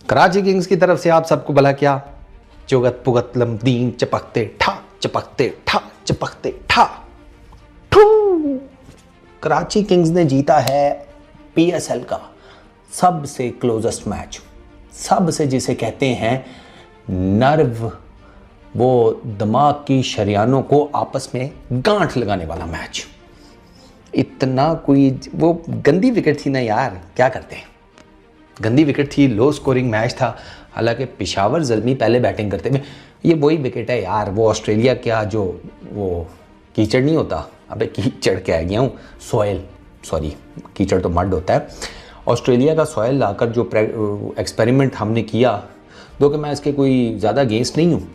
Karachi Kings की तरफ से आप सबको भला क्या चुगत पुगत लमदीन चपकते ठा चपकते ठा चपकते ठा ठू। कराची किंग्स ने जीता है पीएसएल का सबसे क्लोजेस्ट मैच, सबसे जिसे कहते हैं नर्व, वो दिमाग की शरियानों को आपस में गांठ लगाने वाला मैच। इतना कोई वो गंदी विकेट थी ना यार, क्या करते हैं, गंदी विकेट थी, लो स्कोरिंग मैच था। हालांकि पेशावर ज़ल्मी पहले बैटिंग करते हुए, ये वही विकेट है यार, वो ऑस्ट्रेलिया क्या जो वो कीचड़ नहीं होता, अबे कीचड़ क्या गया हूँ, सॉयल, सॉरी कीचड़ तो मड होता है। ऑस्ट्रेलिया का सॉयल लाकर जो एक्सपेरिमेंट हमने किया, दो कि मैं इसके कोई ज़्यादा अगेंस्ट नहीं हूँ।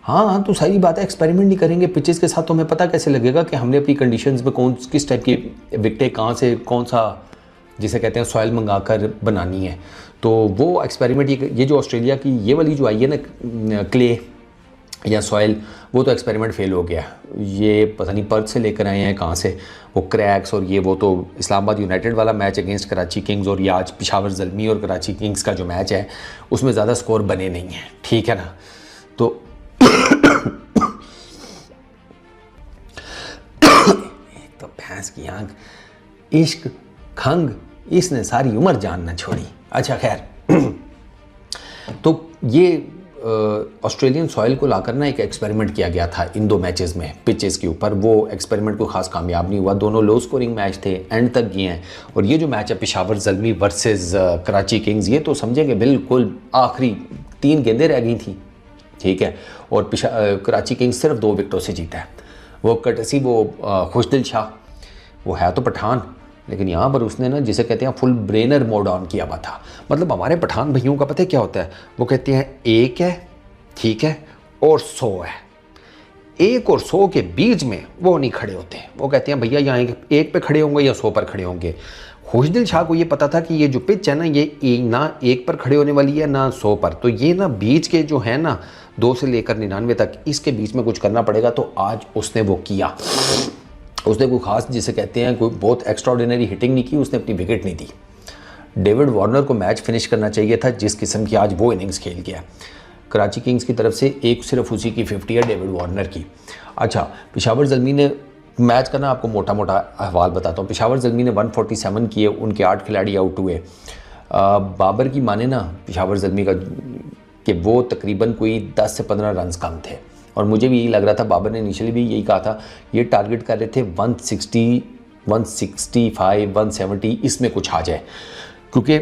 हाँ तो सही बात है, एक्सपेरिमेंट नहीं करेंगे पिचेस के साथ तो हमें पता कैसे लगेगा कि हमने अपनी कंडीशंस में कौन किस टाइप की विकेटें कहाँ से कौन सा जिसे कहते हैं सॉयल मंगाकर बनानी है। तो वो एक्सपेरिमेंट ये जो ऑस्ट्रेलिया की ये वाली जो आई है ना क्ले या सॉयल, वो तो एक्सपेरिमेंट फेल हो गया। ये पता नहीं पर्थ से लेकर आए हैं कहाँ से वो क्रैक्स, और ये वो तो इस्लामाबाद यूनाइटेड वाला मैच अगेंस्ट कराची किंग्स, और ये आज पेशावर ज़ल्मी और कराची किंग्स का जो मैच है उसमें ज़्यादा स्कोर बने नहीं हैं, ठीक है ना। तो एक तो भैंस की आंख, इश्क खंग, इसने सारी उम्र जान न छोड़ी। अच्छा खैर, तो ये ऑस्ट्रेलियन सॉइल को लाकर ना एक एक्सपेरिमेंट किया गया था इन दो मैचेस में पिचेस के ऊपर। वो एक्सपेरिमेंट को खास कामयाब नहीं हुआ, दोनों लो स्कोरिंग मैच थे, एंड तक गए हैं। और ये जो मैच है पेशावर ज़ल्मी वर्सेस कराची किंग्स, ये तो समझेंगे बिल्कुल आखिरी 3 गेंदें रह गई थी, ठीक है, और कराची किंग्स सिर्फ 2 विकेटों से जीता है। वो कटसी वो खुशदिल शाह, वो है तो पठान, लेकिन यहाँ पर उसने ना जिसे कहते हैं फुल ब्रेनर मोड ऑन किया हुआ था। मतलब हमारे पठान भाइयों का पता है क्या होता है, वो कहते हैं 1 है, ठीक है, और 100 है, 1 और 100 के बीच में वो नहीं खड़े होते। वो कहते हैं भैया यहाँ 1 पे खड़े होंगे या 100 पर खड़े होंगे। खुशदिल शाह को ये पता था कि ये जो पिच है ना, ये ना 1 पर खड़े होने वाली है ना 100 पर, तो ये ना बीच के जो है ना 2 से लेकर 99 तक, इसके बीच में कुछ करना पड़ेगा। तो आज उसने वो किया। उसने कोई खास जिसे कहते हैं कोई बहुत एक्स्ट्राऑर्डिनरी हिटिंग नहीं की, उसने अपनी विकेट नहीं दी। डेविड वार्नर को मैच फिनिश करना चाहिए था जिस किस्म की आज वो इनिंग्स खेल गया। कराची किंग्स की तरफ से एक सिर्फ उसी की 50 है, डेविड वार्नर की। अच्छा, पेशावर ज़ल्मी ने मैच का ना आपको मोटा मोटा अहवाल बताता हूँ। पेशावर ज़ल्मी ने 147 किए, उनके 8 खिलाड़ी आउट हुए। बाबर की माने ना पेशावर ज़ल्मी का कि वो तकरीबन कोई 10 से 15 रन कम थे, और मुझे भी यही लग रहा था, बाबर ने इनिशियली भी यही कहा था, ये टारगेट कर रहे थे 160, 165, 170 इसमें कुछ आ जाए, क्योंकि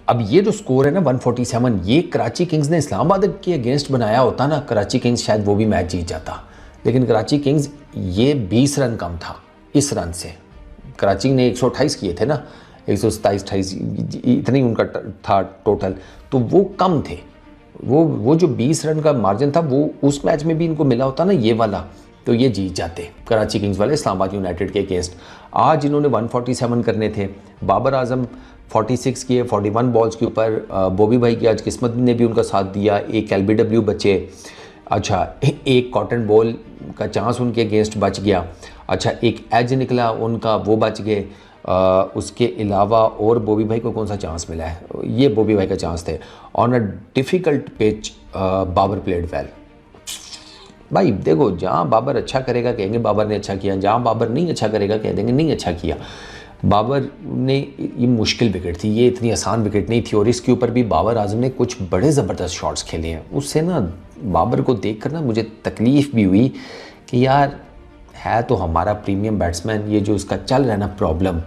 अब ये जो स्कोर है ना 147, ये कराची किंग्स ने इस्लामाबाद के अगेंस्ट बनाया होता ना, कराची किंग्स शायद वो भी मैच जीत जाता। लेकिन कराची किंग्स ये 20 रन कम था इस रन से। कराची ने 128 किए थे ना, 127-28 इतनी उनका था टोटल, तो वो कम थे। वो जो 20 रन का मार्जिन था वो उस मैच में भी इनको मिला होता ना ये वाला, तो ये जीत जाते कराची किंग्स वाले इस्लामाबाद यूनाइटेड के अगेंस्ट। आज इन्होंने 147 करने थे। बाबर आजम 46 किए 41 बॉल्स के ऊपर। बॉबी भाई की आज किस्मत ने भी उनका साथ दिया, एक LBW बचे। अच्छा, एक कॉटन बॉल का चांस उनके अगेंस्ट बच गया। अच्छा, एक एज निकला उनका, वो बच गए। उसके अलावा और बॉबी भाई को कौन सा चांस मिला है, ये बॉबी भाई का चांस थे। On a difficult pitch Babar played well. भाई देखो, जहाँ बाबर अच्छा करेगा कहेंगे बाबर ने अच्छा किया, जहाँ बाबर नहीं अच्छा करेगा कह देंगे नहीं अच्छा किया। बाबर ने ये मुश्किल विकेट थी, ये इतनी आसान विकेट नहीं थी, और इसके ऊपर भी बाबर आजम ने कुछ बड़े ज़बरदस्त शॉट्स खेले हैं। उससे ना बाबर को देख कर ना मुझे तकलीफ़ भी हुई कि यार है तो हमारा प्रीमियम बैट्समैन, ये जो इसका चल रहा है ना प्रॉब्लम,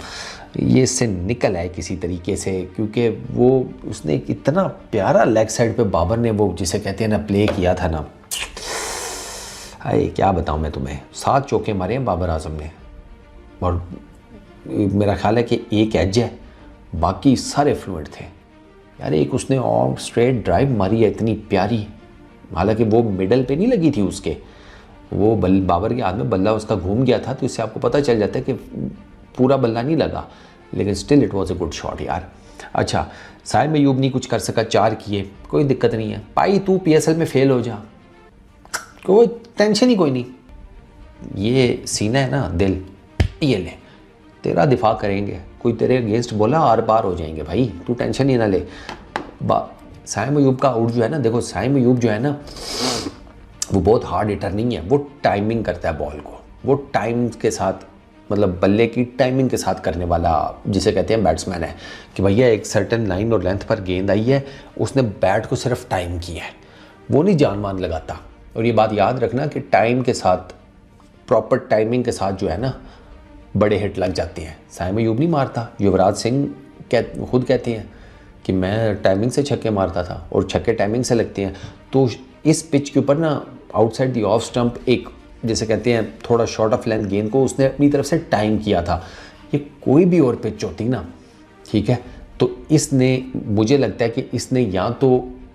ये इससे निकल आए किसी तरीके से, क्योंकि वो उसने इतना प्यारा लेग साइड पे बाबर ने वो जिसे कहते हैं ना प्ले किया था ना, हाय क्या बताऊं मैं तुम्हें। 7 चौके मारे हैं बाबर आजम ने, और मेरा ख्याल है कि एक एज है, बाकी सारे फ्लुएंट थे यार। एक उसने ऑफ स्ट्रेट ड्राइव मारी है इतनी प्यारी, हालांकि वो मिडल पे नहीं लगी थी उसके, वो बाबर के हाथ में बल्ला उसका घूम गया था, तो इससे आपको पता चल जाता है कि पूरा बल्ला नहीं लगा, लेकिन still it was a good shot यार। अच्छा, साइम अयूब नहीं कुछ कर सका, 4 किए, कोई दिक्कत नहीं है भाई, तू PSL में फेल हो जा, कोई टेंशन ही कोई नहीं। ये सीना है ना दिल, ये ले, तेरा दिफा करेंगे, कोई तेरे अगेंस्ट बोला आर पार हो जाएंगे भाई, तू टेंशन ही ना ले। साइम अयूब का आउट जो है ना, देखो साइम अयूब जो है ना वो बहुत हार्ड हिटर नहीं है, वो टाइमिंग करता है बॉल को, वो टाइम के साथ मतलब बल्ले की टाइमिंग के साथ करने वाला जिसे कहते हैं बैट्समैन है कि भैया एक सर्टेन लाइन और लेंथ पर गेंद आई है, उसने बैट को सिर्फ टाइम किया है, वो नहीं जान मान लगाता। और ये बात याद रखना कि टाइम के साथ, प्रॉपर टाइमिंग के साथ जो है ना बड़े हिट लग जाते हैं। साइम अयूब नहीं मारता, युवराज सिंह खुद कहते हैं कि मैं टाइमिंग से छक्के मारता था और छक्के टाइमिंग से लगते हैं। तो इस पिच के ऊपर ना आउटसाइड दी ऑफ स्टंप एक जैसे कहते हैं थोड़ा शॉर्ट ऑफ लेंथ गेंद को उसने अपनी तरफ से टाइम किया था। ये कोई भी और पिच होती ना, ठीक है, तो इसने, मुझे लगता है कि इसने या तो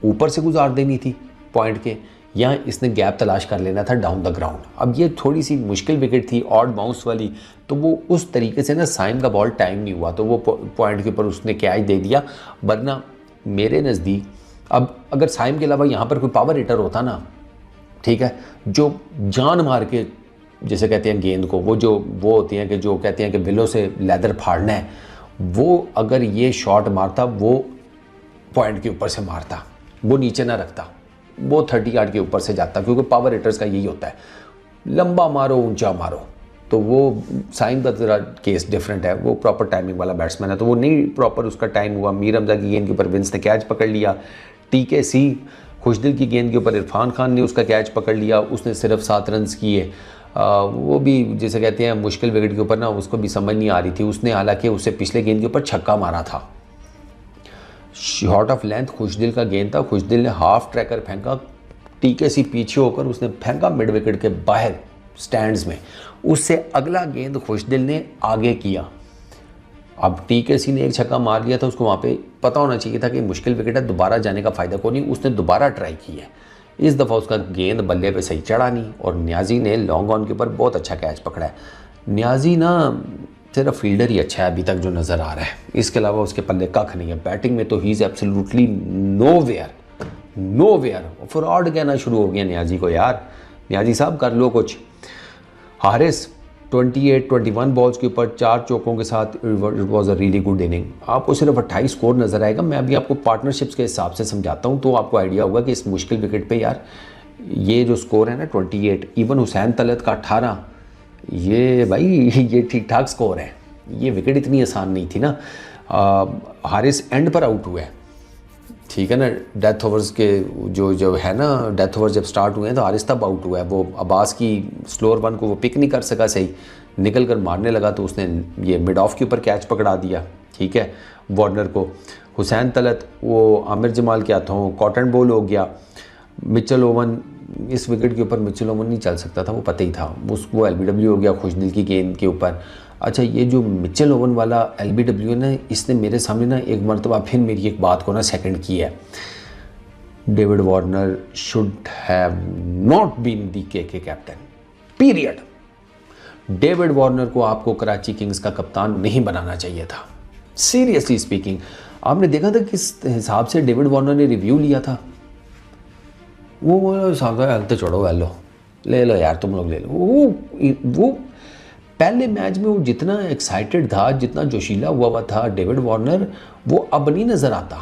ऊपर से गुजार देनी थी पॉइंट के, या इसने गैप तलाश कर लेना था डाउन द ग्राउंड। अब ये थोड़ी सी मुश्किल विकेट थी, ऑड बाउंस वाली, तो वो उस तरीके से ना साइम का बॉल टाइम नहीं हुआ, तो वो पॉइंट के ऊपर उसने कैच दे दिया। वरना मेरे नज़दीक अब अगर साइम के अलावा यहाँ पर कोई पावर हिटर होता ना, ठीक है, जो जान मार के जैसे कहते हैं गेंद को, वो होती हैं कि जो कहते हैं कि बिलों से लेदर फाड़ना है, वो अगर ये शॉट मारता, वो पॉइंट के ऊपर से मारता, वो नीचे ना रखता, वो 30 यार्ड के ऊपर से जाता, क्योंकि पावर हिटर्स का यही होता है, लंबा मारो ऊंचा मारो। तो वो साइम का ज़रा केस डिफरेंट है, वो प्रॉपर टाइमिंग वाला बैट्समैन है, तो वो नहीं प्रॉपर उसका टाइम हुआ। मीर हमजा की गेंद के ऊपर विंस ने कैच पकड़ लिया, TKC खुशदिल की गेंद के ऊपर इरफान खान ने उसका कैच पकड़ लिया, उसने सिर्फ 7 रन किए। वो भी जैसे कहते हैं मुश्किल विकेट के ऊपर ना, उसको भी समझ नहीं आ रही थी, उसने हालांकि उससे पिछले गेंद के ऊपर छक्का मारा था, शॉर्ट ऑफ लेंथ खुशदिल का गेंद था, खुशदिल ने हाफ ट्रैकर फेंका, TKC पीछे होकर उसने फेंका मिड विकेट के बाहर स्टैंड्स में, उससे अगला गेंद खुशदिल ने आगे किया। अब TKC ने एक छक्का मार लिया था, उसको वहाँ पे पता होना चाहिए था कि मुश्किल विकेट है, दोबारा जाने का फ़ायदा को नहीं, उसने दोबारा ट्राई की है। इस दफ़ा उसका गेंद बल्ले पे सही चढ़ा नहीं और न्याजी ने लॉन्ग ऑन के ऊपर बहुत अच्छा कैच पकड़ा है। न्याजी ना सिर्फ फील्डर ही अच्छा है अभी तक जो नज़र आ रहा है, इसके अलावा उसके पल्ले कख नहीं है। बैटिंग में तो he is absolutely nowhere. Fraud कहना शुरू हो गया न्याजी को, यार न्याजी साहब कर लो कुछ। हारिस 28-21 बॉल्स के ऊपर 4 चौकों के साथ it was a really good inning. आपको सिर्फ 28 स्कोर नज़र आएगा, मैं अभी आपको पार्टनरशिप्स के हिसाब से समझाता हूँ तो आपको आइडिया होगा कि इस मुश्किल विकेट पे यार ये जो स्कोर है ना 28, इवन हुसैन तलत का 18, ये भाई ये ठीक ठाक स्कोर है। ये विकेट इतनी आसान नहीं थी ना। हारिस एंड पर आउट हुआ है, ठीक है ना, डेथ ओवर्स के जो है ना, डेथ ओवर जब स्टार्ट हुए हैं तो हारिस तब आउट हुआ है। वो अब्बास की स्लोअर वन को वो पिक नहीं कर सका सही, निकल कर मारने लगा तो उसने ये मिड ऑफ के ऊपर कैच पकड़ा दिया, ठीक है, वार्नर को। हुसैन तलत वो आमिर जमाल के हाथों कॉटन बॉल हो गया। मिचेल ओवन, इस विकेट के ऊपर मिचेल ओवन नहीं चल सकता था, वो पता ही था, वो LBW हो गया खुशदिल की गेंद के ऊपर। अच्छा, ये जो मिचेल ओवन वाला LBW ने, इसने मेरे सामने ना एक मरतबा फिर मेरी एक बात को ना सेकंड की है। David Warner should have not been the KK captain, period. David Warner को आपको कराची किंग्स का कप्तान नहीं बनाना चाहिए था, सीरियसली स्पीकिंग। आपने देखा था किस हिसाब से डेविड वार्नर ने रिव्यू लिया था। वो साहब तो छोड़ो, ले लो यार, तुम लोग ले लो। वो पहले मैच में वो जितना एक्साइटेड था, जितना जोशीला हुआ था डेविड वार्नर, वो अब नहीं नज़र आता।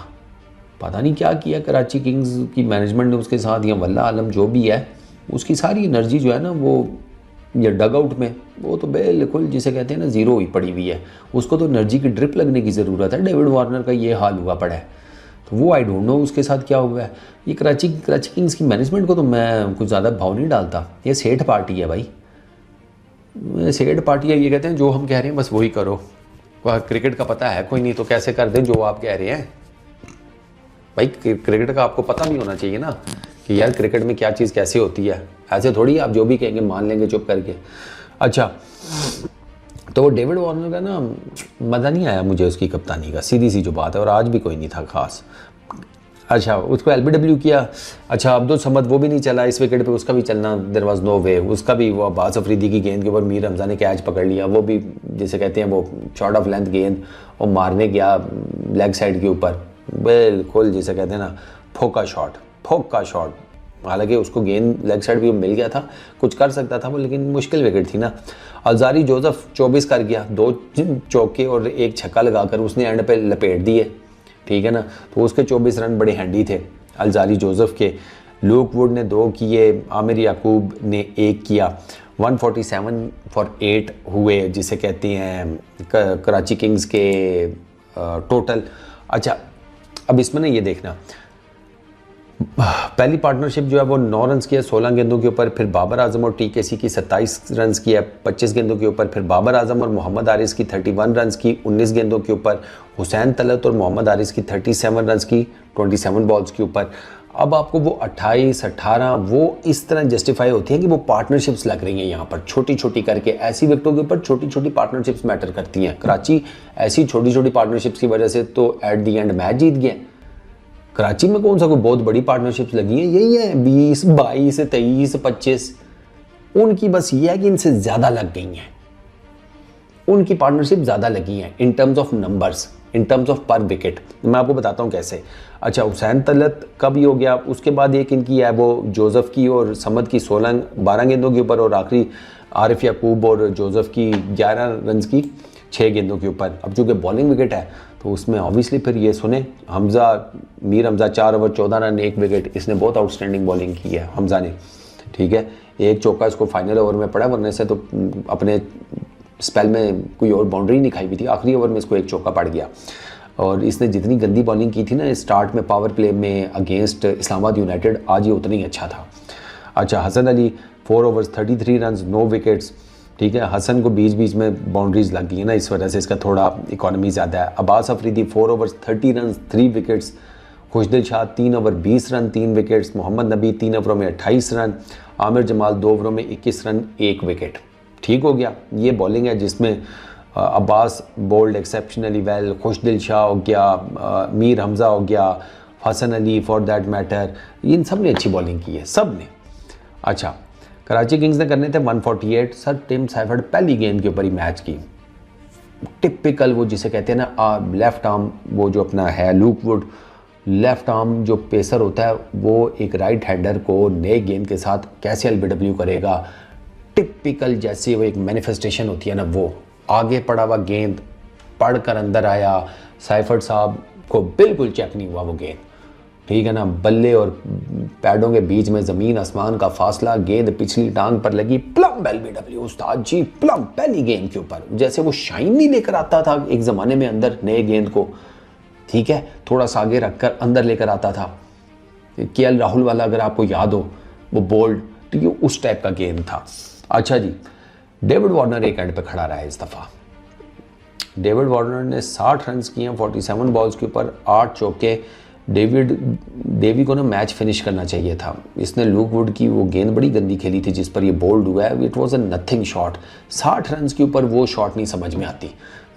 पता नहीं क्या किया कराची किंग्स की मैनेजमेंट ने उसके साथ, या वल्ला आलम जो भी है, उसकी सारी एनर्जी जो है ना वो ये डग आउट में, वो तो बिल्कुल जिसे कहते हैं ना ज़ीरो ही पड़ी हुई है। उसको तो एनर्जी की ड्रिप लगने की ज़रूरत है। डेविड वार्नर का ये हाल हुआ पड़ा है, तो वो आई डोंट नो उसके साथ क्या हुआ है। ये कराची किंग्स की मैनेजमेंट को तो मैं कुछ ज़्यादा भाव नहीं डालता। ये सेठ पार्टी है भाई, सेठ पार्टी है। ये कहते हैं जो हम कह रहे हैं बस वही करो, वह क्रिकेट का पता है कोई नहीं तो कैसे कर दें जो आप कह रहे हैं। भाई क्रिकेट का आपको पता भी होना चाहिए ना कि यार क्रिकेट में क्या चीज़ कैसे होती है। ऐसे थोड़ी आप जो भी कहेंगे मान लेंगे चुप करके। अच्छा, तो डेविड वार्नर का ना मज़ा नहीं आया मुझे उसकी कप्तानी का, सीधी सी जो बात है, और आज भी कोई नहीं था खास। अच्छा, उसको LBW किया। अच्छा, अब्दुल समद वो भी नहीं चला इस विकेट पे, उसका भी चलना देयर वाज नो वे। उसका भी वो अब्बास अफरीदी की गेंद के ऊपर मीर हमजा ने कैच पकड़ लिया, वो भी जैसे कहते हैं वो शॉर्ट ऑफ लेंथ गेंद वो मारने गया लेग साइड के ऊपर, बिल्कुल जिसे कहते हैं ना फोका शॉट। हालांकि उसको गेंद लेग साइड भी मिल गया था, कुछ कर सकता था वो, लेकिन मुश्किल विकेट थी ना। अलजारी जोसेफ 24 कर गया, 2 चौके और 1 छक्का लगाकर उसने एंड पे लपेट दिए। ठीक है ना। तो उसके 24 रन बड़े हैंडी थे अलजारी जोसेफ के। लूक वुड ने 2 किए, आमिर याकूब ने 1 किया। 147 फॉर 8 हुए जिसे कहते हैं कराची किंग्स के टोटल। अच्छा, अब इसमें ना ये देखना, पहली पार्टनरशिप जो है वो 9 रन की है 16 गेंदों के ऊपर, फिर बाबर आजम और टीकेसी की 27 रन की है 25 गेंदों के ऊपर, फिर बाबर आजम और मोहम्मद हारिस की 31 रन की 19 गेंदों के ऊपर, हुसैन तलत और मोहम्मद हारिस की 37 रन की 27 बॉल्स के ऊपर। अब आपको वो 28, 18 वो इस तरह जस्टिफाई होती हैं कि वो पार्टनरशिप्स लग रही हैं यहाँ पर छोटी छोटी करके। ऐसी विकेटों के ऊपर छोटी छोटी पार्टनरशिप्स मैटर करती हैं। कराची ऐसी छोटी छोटी पार्टनरशिप्स की वजह से तो एट दी एंड मैच जीत गए। कराची में कौन सा कोई बहुत बड़ी पार्टनरशिप्स लगी हैं, यही है 20, 22, 23, 25। उनकी बस ये है कि इनसे ज़्यादा लग गई हैं, उनकी पार्टनरशिप ज़्यादा लगी हैं in terms of numbers, in terms of पर विकेट। मैं आपको बताता हूँ कैसे। अच्छा, हुसैन तलत का भी हो गया, उसके बाद एक इनकी है वो जोसेफ की और समद की 12 गेंदों के ऊपर, और आखिरी आरिफ याकूब और जोसेफ की 11 रन की 6 गेंदों के ऊपर। अब चूँकि बॉलिंग विकेट है तो उसमें ऑब्वियसली फिर ये सुने, Mir Hamza 4 over 14 run 1 wicket, इसने बहुत आउटस्टैंडिंग बॉलिंग की है हमजा ने, ठीक है। एक चौका इसको फाइनल ओवर में पड़ा, वरना से तो अपने स्पेल में कोई और बाउंड्री नहीं खाई हुई थी, आखिरी ओवर में इसको एक चौका पड़ गया। और इसने जितनी गंदी बॉलिंग की थी ना स्टार्ट में पावर प्ले में अगेंस्ट इस्लामाबाद यूनाइटेड, आज ये उतना ही अच्छा था। अच्छा, Hasan Ali 4 overs 33 run 9 wickets, ठीक है। हसन को बीच बीच में बाउंड्रीज लग गई है ना, इस वजह से इसका थोड़ा इकोनॉमी ज़्यादा है। Abbas Afridi 4 overs 30 run 3 wickets, Khushdil Shah 3 over 20 run 3 wickets, Mohammad Nabi 3 ओवरों में 28 रन, आमिर जमाल 2 ओवरों में 21 रन 1 विकेट। ठीक हो गया। ये बॉलिंग है जिसमें Abbas bowled exceptionally well, Khushdil Shah हो गया, मीर हमजा हो गया, Hasan Ali for that matter, इन सब ने अच्छी बॉलिंग की है, सब ने। अच्छा, कराची किंग्स ने करने थे 148। सर टिम सैफर्ड पहली गेंद के ऊपर ही मैच की, टिपिकल वो जिसे कहते हैं ना लेफ्ट आर्म, वो जो अपना है लूक वुड लेफ्ट आर्म जो पेसर होता है वो एक राइट हैंडर को नए गेंद के साथ कैसे एलबीडब्ल्यू करेगा, टिपिकल जैसे वो एक मैनिफेस्टेशन होती है ना, वो आगे पड़ा हुआ गेंद पढ़कर अंदर आया। सैफर्ड साहब को बिल्कुल चेक नहीं हुआ वो गेंद, ठीक है ना। बल्ले और पैडों के बीच में ज़मीन आसमान का फासला, गेंद पिछली टांग पर लगी, प्लम एलबीडब्ल्यू उस्ताद जी, प्लम पहली गेंद के ऊपर। जैसे वो शाइन नहीं लेकर आता था एक ज़माने में अंदर नए गेंद को, ठीक है, थोड़ा सा आगे रखकर अंदर लेकर आता था। केएल राहुल वाला अगर आपको याद हो वो बोल्ड, तो ये उस टाइप का गेंद था। अच्छा जी, डेविड वार्नर एक एंड पे खड़ा रहा है इस दफ़ा। डेविड वार्नर ने 60 रन किए हैं 47 बॉल्स के ऊपर, 8 चौके। डेवी को ना मैच फिनिश करना चाहिए था। इसने लूक वुड की वो गेंद बड़ी गंदी खेली थी जिस पर ये बोल्ड हुआ है, it was a nothing shot. 60 run के ऊपर वो शॉट नहीं समझ में आती।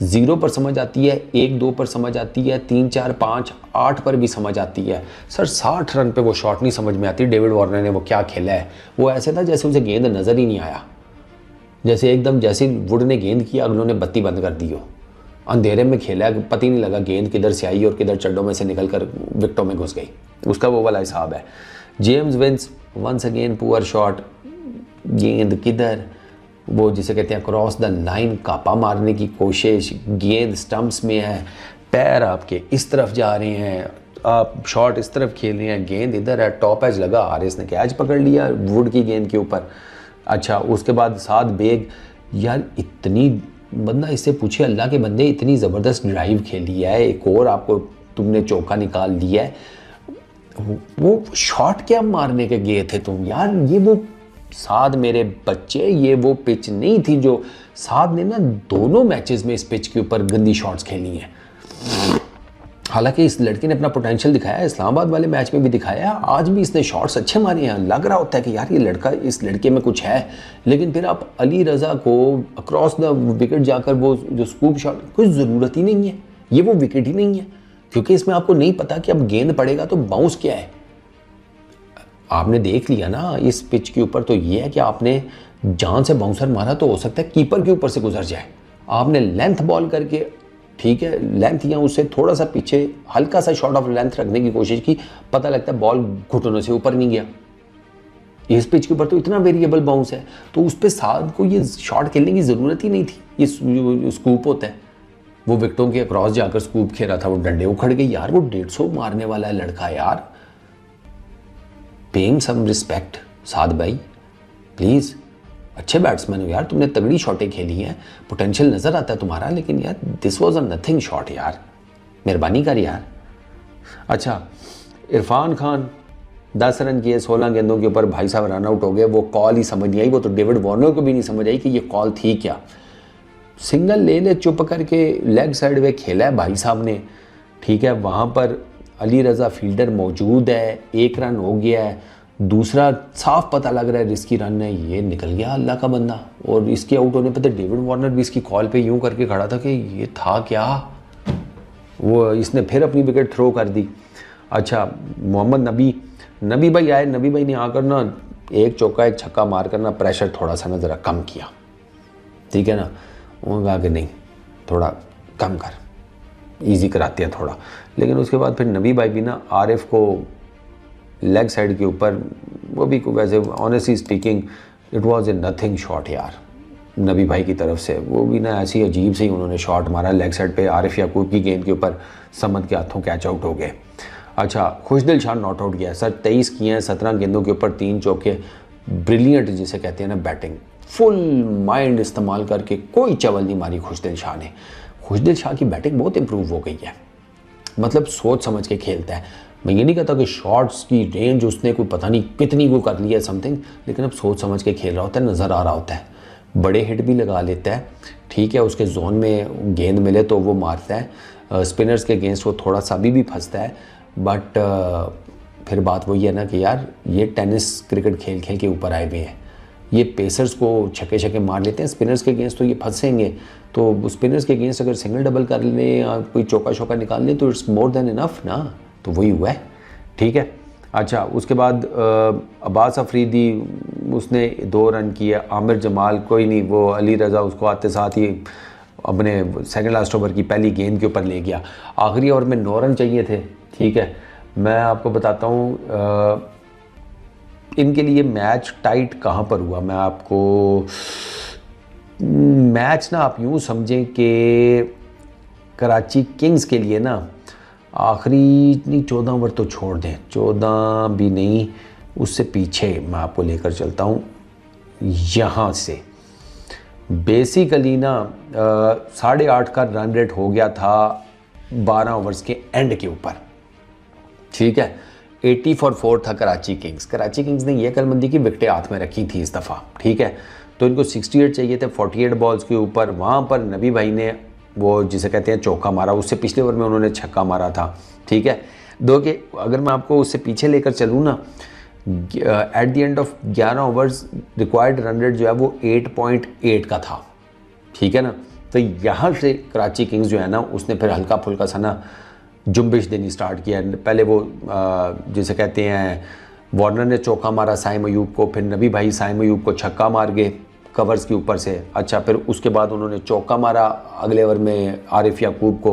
0 पर समझ आती है, 1-2 पर समझ आती है, 3, 4, 5, 8 पर भी समझ आती है। सर 60 रन पे वो शॉट नहीं समझ में आती। डेविड वार्नर ने वो क्या खेला है, वो ऐसे था जैसे उसे गेंद नज़र ही नहीं आया, जैसे एकदम जैसे वुड ने गेंद किया अगलों ने बत्ती बंद कर दी हो। अंधेरे में खेला, पता ही नहीं लगा गेंद किधर से आई और किधर चड्डों में से निकल कर विकेटों में घुस गई, उसका वो वाला हिसाब है। James Vince once again poor shot, गेंद किधर, वो जिसे कहते हैं क्रॉस द लाइन, कापा मारने की कोशिश, गेंद स्टंप्स में है, पैर आपके इस तरफ जा रहे हैं, आप शॉट इस तरफ खेल रहे हैं, गेंद इधर है, टॉप एज लगा, हारिस ने कैच पकड़ लिया वुड की गेंद के ऊपर। अच्छा, उसके बाद साद बेग, यार इतनी, बंदा इससे पूछे अल्लाह के बंदे इतनी ज़बरदस्त ड्राइव खेली है, एक और आपको तुमने चौका निकाल दिया है, वो शॉट क्या मारने के गए थे तुम यार। ये वो साद मेरे बच्चे, ये वो पिच नहीं थी जो साद ने ना दोनों मैचेस में इस पिच के ऊपर गंदी शॉट्स खेली हैं। हालांकि इस लड़के ने अपना पोटेंशियल दिखाया है, इस्लामाबाद वाले मैच में भी दिखाया है, आज भी इसने शॉट्स अच्छे मारे हैं, लग रहा होता है कि यार ये लड़का, इस लड़के में कुछ है। लेकिन फिर आप अली रज़ा को अक्रॉस द विकेट जाकर वो जो स्कूप शॉट, कोई ज़रूरत ही नहीं है, ये वो विकेट ही नहीं है, क्योंकि इसमें आपको नहीं पता कि अब गेंद पड़ेगा तो बाउंस क्या है। आपने देख लिया ना इस पिच के ऊपर, तो ये है कि आपने जान से बाउंसर मारा तो हो सकता है कीपर के ऊपर से गुजर जाए। आपने लेंथ बॉल करके, ठीक है, लेंथ या उससे थोड़ा सा पीछे हल्का सा शॉट ऑफ लेंथ रखने की कोशिश की, पता लगता है बॉल घुटनों से ऊपर नहीं गया। इस पिच के ऊपर तो इतना वेरिएबल बाउंस है, तो उस पे साद को ये शॉट खेलने की ज़रूरत ही नहीं थी। ये स्कूप होता है, वो विकेटों के अक्रॉस जाकर स्कूप खेल रहा था, वो डंडे उखड़ गए यार, वो 150 मारने वाला है लड़का यार, पेइंग सम रिस्पेक्ट साद भाई प्लीज़। अच्छे बैट्समैन हो यार, तुमने तगड़ी शॉटें खेली हैं, पोटेंशियल नज़र आता है तुम्हारा, लेकिन यार this was a nothing shot यार, मेहरबानी कर यार। अच्छा, इरफान खान 10 रन किए 16 गेंदों के ऊपर, भाई साहब रन आउट हो गए, वो कॉल ही समझ नहीं आई, वो तो डेविड वार्नर को भी नहीं समझ आई कि ये कॉल थी क्या। सिंगल ले ले चुप करके, लेग साइड वे खेला है भाई साहब ने, ठीक है, वहाँ पर अली रज़ा फील्डर मौजूद है, 1 रन हो गया है, दूसरा साफ पता लग रहा है रिस्की रन है, ये निकल गया अल्लाह का बंदा। और इसके आउट होने पर तो डेविड वार्नर भी इसकी कॉल पे यूं करके खड़ा था कि ये था क्या, वो इसने फिर अपनी विकेट थ्रो कर दी। अच्छा, मोहम्मद नबी भाई आए, नबी भाई ने आकर ना एक चौका एक छक्का मार कर ना प्रेशर थोड़ा सा ना ज़रा कम किया, ठीक है ना, उन्होंने कहा कि नहीं थोड़ा कम कर, ईजी कराते हैं थोड़ा। लेकिन उसके बाद फिर नबी भाई भी ना आरिफ को लेग साइड के ऊपर, वो भी वैसे honestly speaking it was a nothing shot यार नबी भाई की तरफ से, वो भी ना ऐसी अजीब से ही उन्होंने शॉट मारा लेग साइड पे, आरिफ याकूब की गेंद के ऊपर समद के हाथों कैच आउट हो गए। अच्छा, खुशदिल शाह नॉट आउट गया सर, 23 किए हैं 17 गेंदों के ऊपर 3 चौके, ब्रिलियंट जिसे कहते हैं ना बैटिंग, फुल माइंड इस्तेमाल करके कोई चवल नहीं मारी खुशदिल शाह ने। खुशदिल शाह की बैटिंग बहुत इंप्रूव हो गई है, मतलब सोच समझ के खेलता है। मैं ये नहीं कहता कि शॉट्स की रेंज उसने कोई पता नहीं कितनी वो कर लिया समथिंग, लेकिन अब सोच समझ के खेल रहा होता है, नज़र आ रहा होता है, बड़े हिट भी लगा लेता है, ठीक है, उसके जोन में गेंद मिले तो वो मारता है, स्पिनर्स के अगेंस्ट वो थोड़ा सा अभी भी फंसता है, बट फिर बात वही है ना कि यार ये टेनिस क्रिकेट खेल खेल के ऊपर आए हुए हैं, ये पेसर्स को छक्के छक्के मार लेते हैं, स्पिनर्स के अगेंस्ट तो ये फंसेंगे, तो स्पिनर्स के अगेंस्ट अगर सिंगल डबल कर लें या कोई चौका शौका निकाल लें तो इट्स मोर देन इनफ ना, तो वही हुआ है, ठीक है। अच्छा, उसके बाद अब्बास अफरीदी उसने 2 रन किए, आमिर जमाल कोई नहीं, वो अली रज़ा उसको आते साथ ही अपने सेकंड लास्ट ओवर की पहली गेंद के ऊपर ले गया, आखिरी ओवर में 9 रन चाहिए थे, ठीक है। मैं आपको बताता हूँ इनके लिए मैच टाइट कहाँ पर हुआ, मैं आपको मैच ना आप यूँ समझें कि कराची किंग्स के लिए ना आखिरी नहीं 14 ओवर तो छोड़ दें, 14 भी नहीं, उससे पीछे मैं आपको लेकर चलता हूँ, यहाँ से बेसिकली ना 8.5 का रन रेट हो गया था 12 ओवर्स के एंड के ऊपर, ठीक है। 80 फॉर 4 था कराची किंग्स ने ये अक्लमंदी की विकेटें हाथ में रखी थी इस दफ़ा, ठीक है, तो इनको 68 चाहिए थे 48 बॉल्स के ऊपर, वहाँ पर नबी भाई ने वो जिसे कहते हैं चौका मारा, उससे पिछले ओवर में उन्होंने छक्का मारा था, ठीक है। दो कि अगर मैं आपको उससे पीछे लेकर चलूँ ना, at the end of 11 overs required run rate जो है वो 8.8 का था, ठीक है ना, तो यहाँ से कराची किंग्स जो है ना उसने फिर हल्का फुल्का सा ना जुम्बिश देनी स्टार्ट किया। पहले वो जिसे कहते हैं वार्नर ने चौका मारा साइम अयूब को, फिर नबी भाई साइम अयूब को छक्का मार गए कवर्स के ऊपर से। अच्छा, फिर उसके बाद उन्होंने चौका मारा अगले ओवर में आरिफ याकूब को,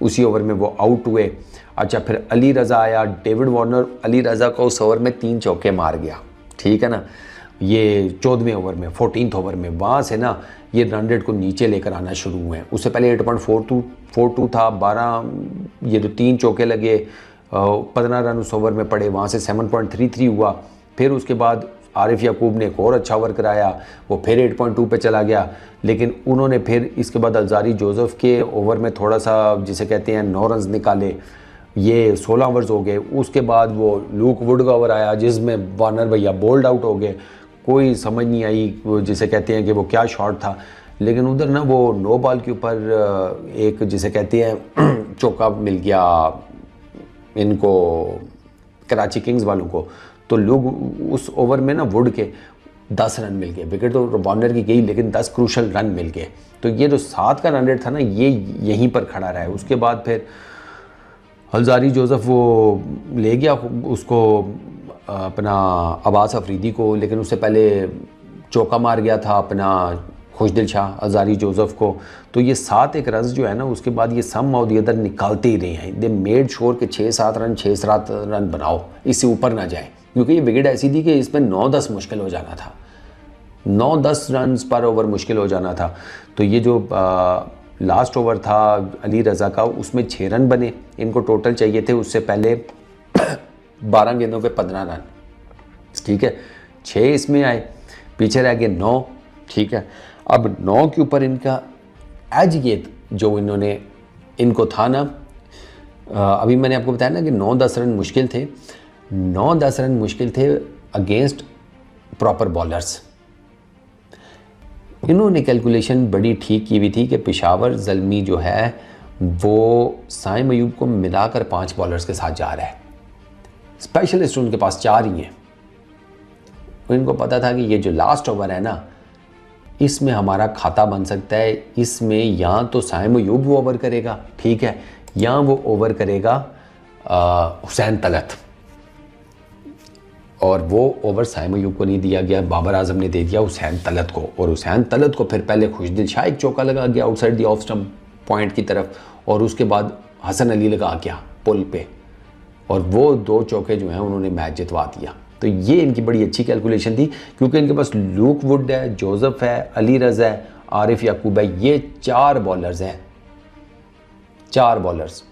उसी ओवर में वो आउट हुए। अच्छा, फिर अली रज़ा आया, डेविड वार्नर अली रज़ा को उस ओवर में 3 चौके मार गया, ठीक है ना, ये 14वें ओवर में 14th ओवर में। वहाँ से ना ये रन रेट को नीचे लेकर आना शुरू हुए हैं। उससे पहले 8.42 था, 12 ये जो 3 चौके लगे, 15 रन उस ओवर में पड़े, वहाँ से 7.33 हुआ। फिर उसके बाद आरिफ याकूब ने एक और अच्छा ओवर कराया, वो फिर 8.2 पे चला गया, लेकिन उन्होंने फिर इसके बाद अलजारी जोसेफ के ओवर में थोड़ा सा जिसे कहते हैं 9 रन निकाले, ये 16 ओवर्स हो गए। उसके बाद वो लूक वुड का ओवर आया जिसमें वार्नर भैया बोल्ड आउट हो गए, कोई समझ नहीं आई वो जिसे कहते हैं कि वो क्या शॉट था, लेकिन उधर ना वो 9 बॉल के ऊपर एक जिसे कहते हैं चौका मिल गया इनको कराची किंग्स वालों को, तो लोग उस ओवर में ना वुड के 10 रन मिल गए। विकेट तो वार्नर की गई लेकिन 10 क्रूशल रन मिल गए, तो ये जो 7 का रन रेट था ना ये यहीं पर खड़ा रहा है। उसके बाद फिर अलजारी जोसेफ वो ले गया उसको अपना अब्बास अफरीदी को, लेकिन उससे पहले चौका मार गया था अपना खुशदिल शाह अलजारी जोसेफ को। तो ये 7 एक रन जो है ना उसके बाद ये सम और अदर निकालते ही रहे हैं। दे मेड श्योर के 6-7 रन बनाओ, इससे ऊपर ना जाए, क्योंकि ये विकेट ऐसी थी कि इसमें 9-10 मुश्किल हो जाना था, 9-10 रन पर ओवर मुश्किल हो जाना था। तो ये जो लास्ट ओवर था अली रज़ा का, उसमें 6 रन बने, इनको टोटल चाहिए थे उससे पहले 12 गेंदों पे 15 रन, ठीक है, 6 इसमें आए, पीछे रह गए 9, ठीक है। अब 9 के ऊपर इनका एज ये जो इन्होंने इनको था ना, अभी मैंने आपको बताया ना कि 9-10 रन मुश्किल थे, 9-10 रन मुश्किल थे अगेंस्ट प्रॉपर बॉलर्स। इन्होंने कैलकुलेशन बड़ी ठीक की हुई थी कि पेशावर ज़ल्मी जो है वो साइम अयूब को मिलाकर 5 बॉलर्स के साथ जा रहा है, स्पेशलिस्ट उनके पास 4 ही हैं। इनको पता था कि ये जो लास्ट ओवर है ना, इसमें हमारा खाता बन सकता है, इसमें या तो साइम अयूब वो ओवर करेगा, ठीक है, या वो ओवर करेगा हुसैन तलत, और वो ओवर साइम अयूब को नहीं दिया गया, बाबर आजम ने दे दिया हुसैन तलत को, और हुसैन तलत को फिर पहले खुशदिल शाह एक चौका लगा गया outside the off stump point की तरफ, और उसके बाद हसन अली लगा गया पुल पे, और वो 2 चौके जो हैं उन्होंने मैच जितवा दिया। तो ये इनकी बड़ी अच्छी कैलकुलेशन थी, क्योंकि इनके पास लूक वुड है, जोसेफ है, अली रज़ा है, आरिफ याकूब है, ये 4 बॉलर्स हैं, 4 बॉलर्स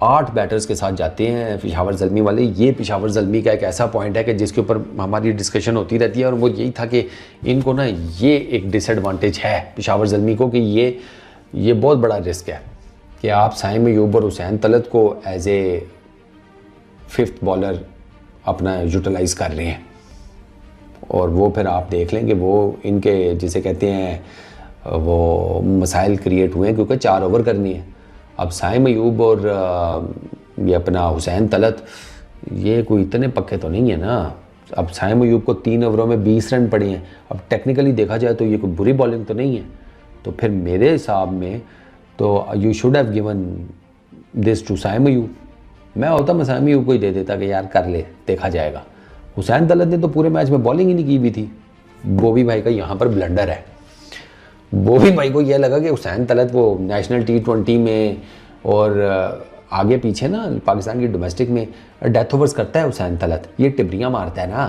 8 बैटर्स के साथ जाते हैं पेशावर ज़ल्मी वाले। ये पेशावर ज़ल्मी का एक ऐसा पॉइंट है कि जिसके ऊपर हमारी डिस्कशन होती रहती है, और वो यही था कि इनको ना ये एक डिसएडवांटेज है पेशावर ज़ल्मी को कि ये बहुत बड़ा रिस्क है कि आप साइम अयूब और हुसैन तलत को एज ए 5th बॉलर अपना यूटिलाइज़ कर रहे हैं, और वो फिर आप देख लेंगे वो इनके जिसे कहते हैं वो मसाइल क्रिएट हुए हैं, क्योंकि 4 ओवर करनी है। अब साइम अयूब और ये अपना हुसैन तलत ये कोई इतने पक्के तो नहीं है ना। अब साइम अयूब को 3 ओवरों में 20 रन पड़े हैं, अब टेक्निकली देखा जाए तो ये कोई बुरी बॉलिंग तो नहीं है, तो फिर मेरे हिसाब में तो you should have given this to Saim Ayub. मैं होता मैं साइम अयूब को ही दे देता कि यार कर ले, देखा जाएगा। हुसैन तलत ने तो पूरे मैच में बॉलिंग ही नहीं की हुई थी। बॉबी भाई का यहाँ पर ब्लंडर है, बॉबी भाई को यह लगा कि हुसैन तलत वो नेशनल T20 में और आगे पीछे ना पाकिस्तान की डोमेस्टिक में डेथ ओवर्स करता है हुसैन तलत, ये टिबरियाँ मारता है ना,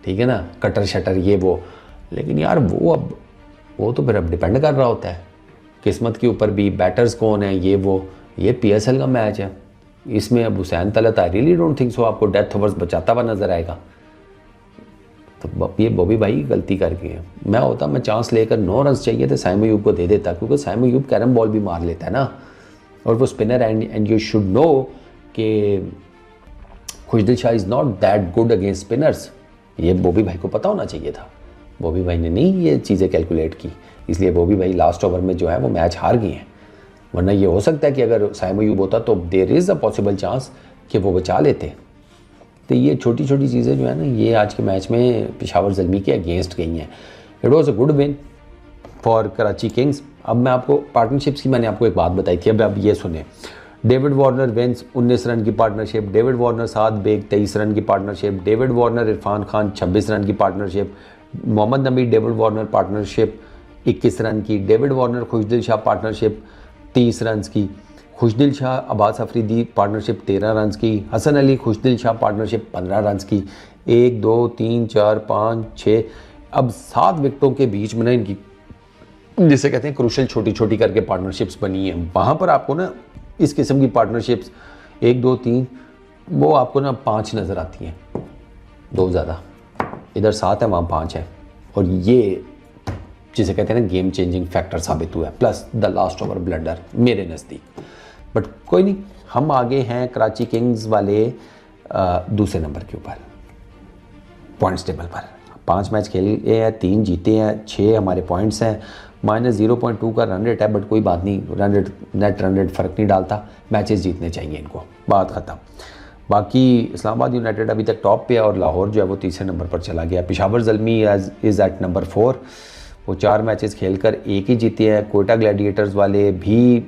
ठीक है ना, कटर शटर ये वो, लेकिन यार वो तो फिर अब डिपेंड कर रहा होता है किस्मत के ऊपर भी, बैटर्स कौन है ये वो। ये PSL का मैच है, इसमें अब Hussain Talat I really don't think so आपको डेथ ओवर्स बचाता हुआ नजर आएगा। तो ये बॉबी भाई गलती कर गए हैं। मैं होता मैं चांस लेकर 9 रन चाहिए थे साइम अयूब को दे देता, क्योंकि साइम अयूब कैरम बॉल भी मार लेता है ना, और वो spinner and you should know कि Khushdil Shah is not that good against spinners. ये बॉबी भाई को पता होना चाहिए था, बॉबी भाई ने नहीं ये चीज़ें कैलकुलेट की, इसलिए बॉबी भाई लास्ट ओवर में जो है वो मैच हार गए हैं। वरना ये हो सकता है कि अगर साइम अयूब होता तो there is a possible chance कि वो बचा लेते। तो ये छोटी छोटी चीज़ें जो है ना, ये आज के मैच में पेशावर ज़ल्मी के अगेंस्ट गई हैं। It was a good win for Karachi Kings. अब मैं आपको पार्टनरशिप्स की मैंने आपको एक बात बताई थी, अब ये सुने। डेविड वार्नर विंस 19 रन की पार्टनरशिप, डेविड वार्नर साद बेग 23 रन की partnership, David Warner Irfan Khan 26 run की पार्टनरशिप, मोहम्मद नबी डेविड वार्नर पार्टनरशिप 21 रन की, डेविड वार्नर खुशदिल शाह पार्टनरशिप 30 रन की, खुशदिल शाह अब्बास अफरीदी पार्टनरशिप 13 रन की, हसन अली खुशदिल शाह पार्टनरशिप 15 रन की। 1 2 3 4 5 6 अब 7 विकेटों के बीच में ना इनकी जिसे कहते हैं क्रूशल छोटी छोटी करके पार्टनरशिप्स बनी है। वहाँ पर आपको ना इस किस्म की पार्टनरशिप्स 1 2 3 वो आपको ना 5 नज़र आती हैं, 2 ज़्यादा, इधर 7 है वहाँ 5 है, और ये जिसे कहते हैं ना गेम चेंजिंग फैक्टर साबित हुआ है, plus the last over blunder मेरे नज़दीक। बट कोई नहीं, हम आगे हैं कराची किंग्स वाले दूसरे नंबर के ऊपर पॉइंट्स टेबल पर। 5 मैच खेले हैं, 3 जीते हैं, 6 हमारे पॉइंट्स हैं, -0.2 का रन रेट है, बट कोई बात नहीं, run rate net run rate फ़र्क नहीं डालता, मैचेस जीतने चाहिए इनको, बात ख़त्म। बाकी इस्लामाबाद यूनाइटेड अभी तक टॉप पे है और लाहौर जो है वो तीसरे नंबर पर चला गया। Peshawar Zalmi is at number 4, वो 4 मैचेस खेलकर 1 ही जीते हैं। कोयटा ग्लैडिएटर्स वाले भी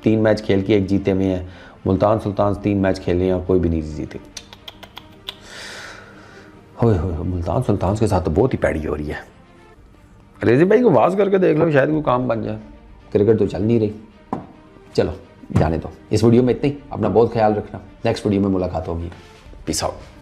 3 मैच खेल के 1 जीते हुए हैं। मुल्तान सुल्तान 3 मैच खेले हैं और कोई भी नहीं जीते। हो मुल्तान सुल्तान के साथ तो बहुत ही पैड़ी हो रही है। रेजी भाई को आवाज़ करके देख लो, शायद कोई काम बन जाए। क्रिकेट तो चल नहीं रही। चलो जाने दो, इस वीडियो में इतना ही। अपना बहुत ख्याल रखना, नेक्स्ट वीडियो में मुलाकात होगी। Peace out.